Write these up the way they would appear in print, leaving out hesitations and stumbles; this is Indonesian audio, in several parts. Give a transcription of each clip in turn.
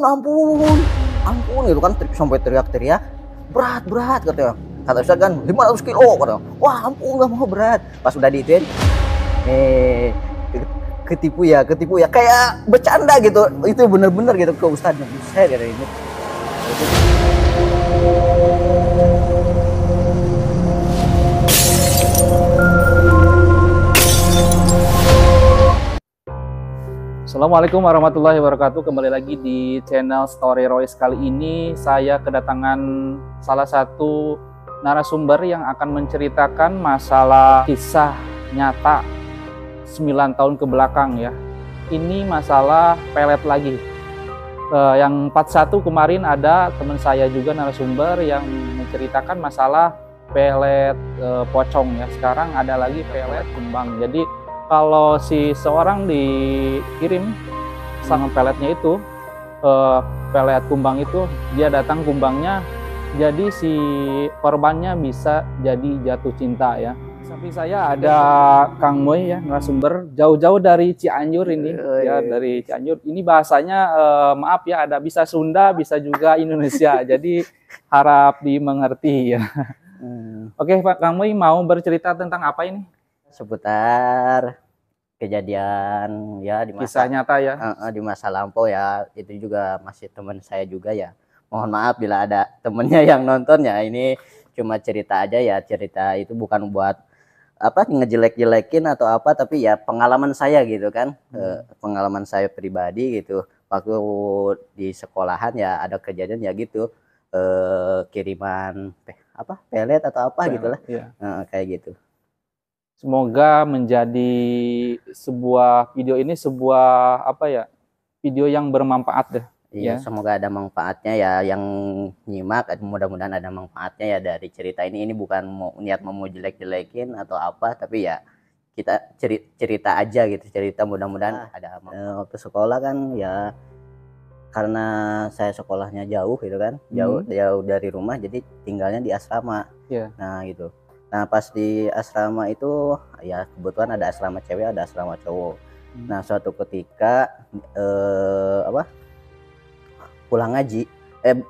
ampun ampun ampun gitu kan, sampai teriak-teriak, berat katanya. Kata Ustadz kan 500 kilo katanya. Wah ampun nggak mau berat. Pas udah diituin, ketipu ya kayak bercanda gitu. Itu bener-bener gitu ke Ustadznya. Saya dari ini. Assalamualaikum warahmatullahi wabarakatuh. Kembali lagi di channel Story Royce. Kali ini saya kedatangan salah satu narasumber yang akan menceritakan masalah kisah nyata 9 tahun ke belakang ya. Ini masalah pelet lagi. Yang 41 kemarin ada teman saya juga narasumber yang menceritakan masalah pelet pocong ya. Sekarang ada lagi pelet kembang. Jadi kalau si seorang dikirim sama peletnya itu, pelet kumbang itu, dia datang kumbangnya, jadi si korbannya bisa jadi jatuh cinta ya. Samping saya ada Kang Moy ya, narasumber jauh-jauh dari Cianjur ini ya, dari Cianjur. Ini bahasanya maaf ya, ada bisa Sunda, bisa juga Indonesia. Jadi harap dimengerti ya. Oke, Pak Kang Moy mau bercerita tentang apa ini? Seputar kejadian ya di masa Kisah nyata ya, di masa lampau ya. Itu juga masih teman saya juga ya. Mohon maaf bila ada temennya yang nonton ya. Ini cuma cerita aja ya. Cerita itu bukan buat apa ngejelek-jelekin atau apa, tapi ya pengalaman saya gitu kan. Pengalaman saya pribadi gitu. Waktu di sekolahan ya ada kejadian ya gitu, kiriman pelet atau apa gitulah iya. kayak gitu. Semoga menjadi sebuah video ini sebuah video yang bermanfaat deh. Iya, Ya. semoga ada manfaatnya ya yang nyimak. Mudah-mudahan ada manfaatnya ya dari cerita ini. Ini bukan niat mau jelek-jelekin atau apa, tapi ya kita cerita aja gitu. Cerita mudah-mudahan ada manfaat. Waktu sekolah kan ya, karena saya sekolahnya jauh gitu kan, jauh dari rumah, jadi tinggalnya di asrama. Nah gitu. Nah pas di asrama itu ya kebetulan ada asrama cewek, ada asrama cowok. Nah suatu ketika pulang ngaji,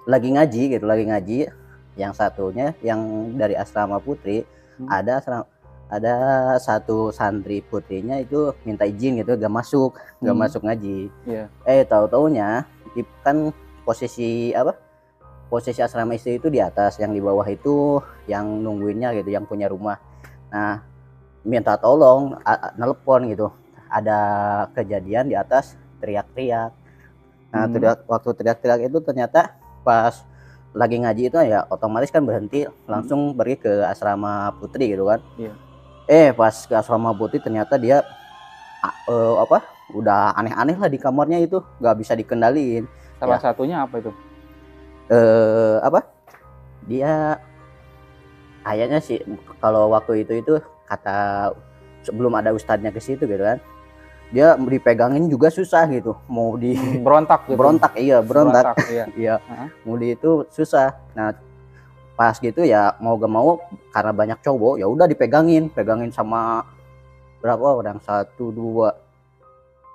lagi ngaji, yang satunya yang dari asrama putri, ada satu santri putrinya itu minta izin gitu, gak masuk ngaji. Tahu-taunya kan posisi asrama istri itu di atas, yang di bawah itu yang nungguinnya gitu, yang punya rumah. Nah minta tolong, nelpon gitu, ada kejadian di atas, teriak-teriak. Nah waktu teriak-teriak itu ternyata pas lagi ngaji itu ya otomatis kan berhenti, langsung pergi ke asrama putri gitu kan. Pas ke asrama putri ternyata dia udah aneh-aneh lah di kamarnya itu, nggak bisa dikendaliin. Salah satunya apa itu? Dia kayaknya sih kalau waktu itu kata sebelum ada ustadznya ke situ gitu kan, dia dipegangin juga susah gitu, mau di berontak gitu. berontak iya. Iya. Mau di itu susah. Nah pas gitu ya mau gak mau karena banyak cowok, ya udah dipegangin sama berapa orang, 1, 2,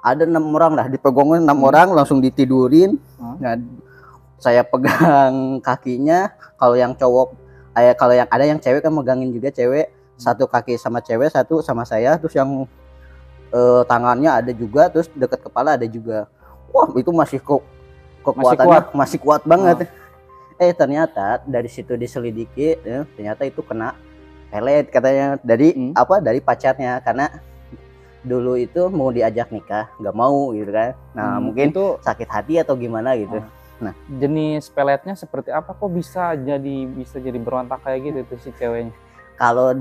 ada 6 orang lah, dipegangin 6 orang, langsung ditidurin. Nah saya pegang kakinya, kalau yang cowok kalau yang ada yang cewek kan megangin juga cewek, satu kaki sama cewek, satu sama saya, terus yang tangannya ada juga, terus dekat kepala ada juga. Wah itu masih kekuatannya masih kuat banget. Ternyata dari situ diselidiki, ternyata itu kena pelet katanya dari dari pacarnya, karena dulu itu mau diajak nikah nggak mau gitu kan. Nah mungkin itu sakit hati atau gimana gitu. Nah jenis peletnya seperti apa kok bisa jadi berontak kayak gitu tuh si ceweknya? Kalau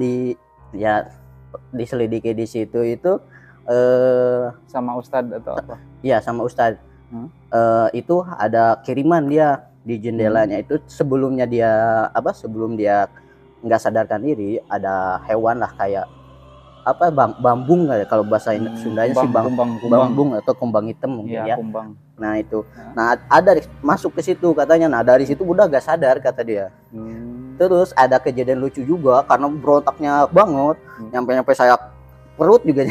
diselidiki di situ itu sama ustadz atau apa? Iya sama ustadz. Itu ada kiriman dia di jendelanya itu, sebelum dia nggak sadarkan diri, ada hewan lah kayak bambung kalau bahasa Sundanya sih, bambung atau kumbang hitam mungkin ya. Kumbang. Nah itu, nah ada masuk ke situ katanya. Nah dari situ udah gak sadar kata dia. Terus ada kejadian lucu juga karena berontaknya banget, nyampe saya perut juga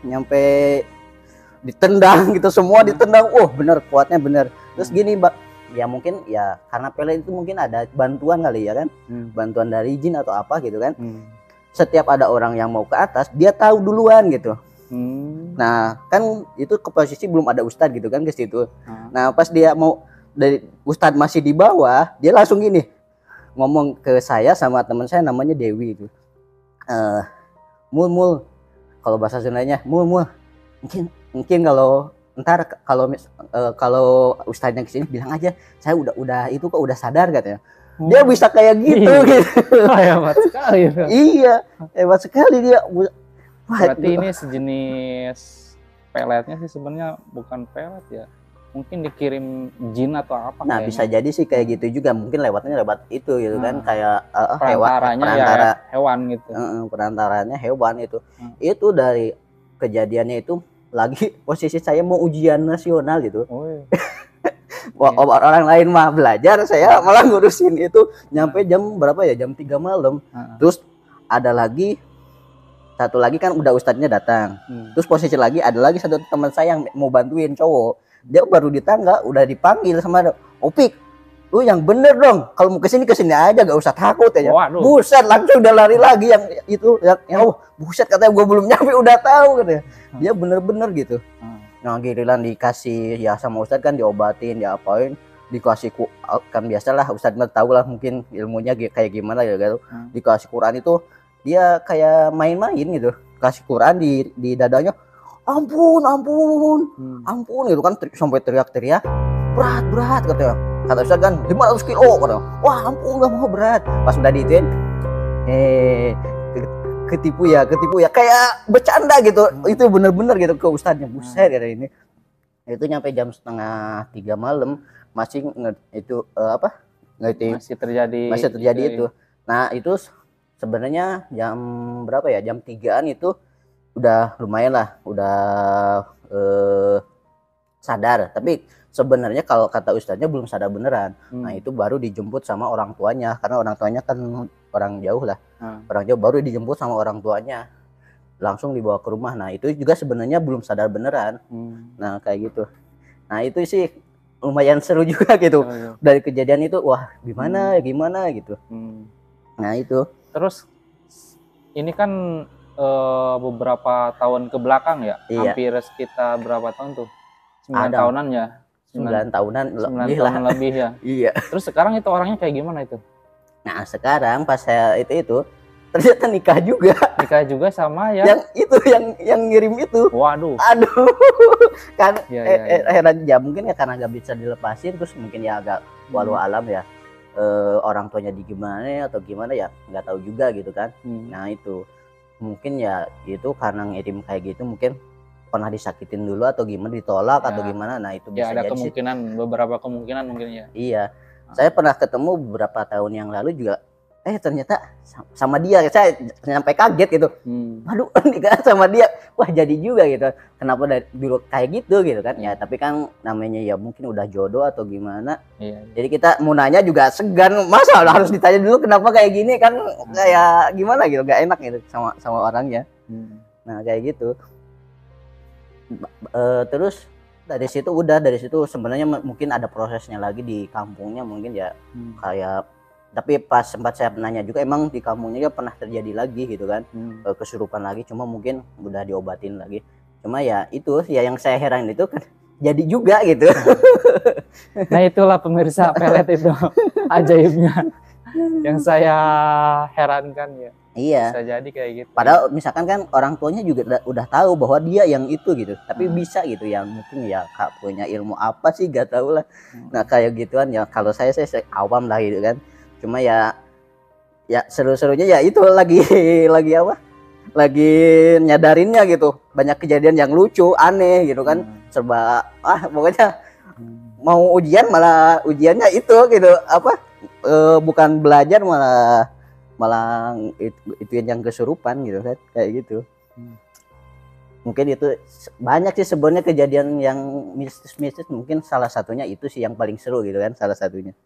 nyampe ditendang gitu, semua ditendang. Bener kuatnya bener. Terus gini Mbak, ya mungkin ya karena pelet itu mungkin ada bantuan kali ya kan, bantuan dari jin atau apa gitu kan. Setiap ada orang yang mau ke atas dia tahu duluan gitu. Nah kan itu ke posisi belum ada ustadz gitu kan ke situ. Nah pas dia mau dari ustadz masih di bawah, dia langsung gini ngomong ke saya sama teman saya namanya Dewi itu. Mul, kalau bahasa Sundanya mul, mungkin kalau ntar kalau ustadznya kesini bilang aja saya udah itu kok udah sadar katanya. Dia bisa kayak gitu gitu. Hebat sekali. Iya, hebat sekali dia. Berarti ini sejenis peletnya sih sebenarnya bukan pelet ya. Mungkin dikirim jin atau apa. Nah, bisa jadi sih kayak gitu juga. Mungkin lewatnya lewat itu gitu kan, kayak perantara hewan gitu. Perantaranya hewan itu. Itu dari kejadiannya itu lagi posisi saya mau ujian nasional gitu. Orang lain mah belajar, saya malah ngurusin itu nyampe jam berapa ya? Jam 3 malam. Terus ada lagi satu lagi kan udah ustadznya datang. Terus posisi lagi ada lagi satu teman saya yang mau bantuin cowok. Dia baru di tangga udah dipanggil sama Opik. Lu yang bener dong. Kalau mau kesini aja, gak usah takut aja. Buset, langsung udah lari lagi yang itu yang buset katanya gue belum nyampe udah tahu katanya. Dia bener-bener gitu. Nah giliran dikasih ya sama ustadz kan diobatin, diapain, dikasih kan biasalah ustadz nggak tahu lah mungkin ilmunya kayak gimana gitu. Dikasih Quran itu dia kayak main-main gitu, kasih Quran di dadanya, ampun gitu kan, sampai teriak-teriak, berat katanya. Kata ustadz kan 500 kilo katanya. Wah ampun nggak mau berat. Pas udah diituin, ketipu ya kayak bercanda gitu. Itu bener-bener gitu ke ustadznya. Buset dari ini itu nyampe jam 2:30 malam masih masih terjadi itu. Nah itu sebenarnya jam berapa ya, jam 3-an itu udah lumayan lah, udah sadar. Tapi sebenarnya kalau kata ustadznya belum sadar beneran. Nah itu baru dijemput sama orang tuanya, karena orang tuanya kan orang jauh lah. Orang jauh, baru dijemput sama orang tuanya, langsung dibawa ke rumah. Nah itu juga sebenarnya belum sadar beneran. Nah kayak gitu. Nah itu sih lumayan seru juga gitu. Dari kejadian itu wah gimana gitu. Nah itu terus ini kan beberapa tahun ke belakang ya. Hampir sekitar berapa tahun tuh? 9 tahunan ya. 9 tahunan lebih ya. Iya. Terus sekarang itu orangnya kayak gimana itu? Nah sekarang pas saya itu ternyata nikah juga sama yang ngirim itu. Waduh. Aduh. Kan heran ya, mungkin ya karena nggak bisa dilepasin, terus mungkin ya agak walau alam ya. Orang tuanya gimana atau gimana ya nggak tahu juga gitu kan. Nah itu mungkin ya itu karena ngirim kayak gitu, mungkin pernah disakitin dulu atau gimana, ditolak atau gimana. Nah itu bisa ada jadi kemungkinan, beberapa kemungkinan mungkin ya. Iya. Saya pernah ketemu beberapa tahun yang lalu juga, ternyata sama dia. Saya sampai kaget gitu. Waduh, nikah sama dia. Wah, jadi juga gitu. Kenapa dari dulu kayak gitu kan. Ya, tapi kan namanya ya mungkin udah jodoh atau gimana. Jadi kita mau nanya juga segan. Masa harus ditanya dulu kenapa kayak gini kan, kayak gimana gitu, gak enak gitu sama orangnya. Nah, kayak gitu. Terus dari situ sebenarnya mungkin ada prosesnya lagi di kampungnya mungkin ya. Kayak tapi pas sempat saya nanya juga, emang di kampungnya pernah terjadi lagi gitu kan, kesurupan lagi, cuma mungkin udah diobatin lagi. Cuma ya itu ya yang saya heran itu kan jadi juga gitu. Nah itulah pemirsa, pelet itu ajaibnya yang saya herankan ya. Iya. Bisa jadi kayak gitu. Padahal misalkan kan orang tuanya juga udah tahu bahwa dia yang itu gitu, tapi bisa gitu ya, mungkin ya punya ilmu apa sih gak tahu lah. Nah kayak gituan ya, kalau saya awam lah gitu kan. Cuma ya seru-serunya ya itu lagi lagi nyadarinnya gitu, banyak kejadian yang lucu aneh gitu kan. Serba pokoknya mau ujian malah ujiannya itu gitu, bukan belajar malah itu yang kesurupan gitu kan, kayak gitu. Mungkin itu banyak sih sebenarnya kejadian yang mistis, mungkin salah satunya itu sih yang paling seru gitu kan, salah satunya.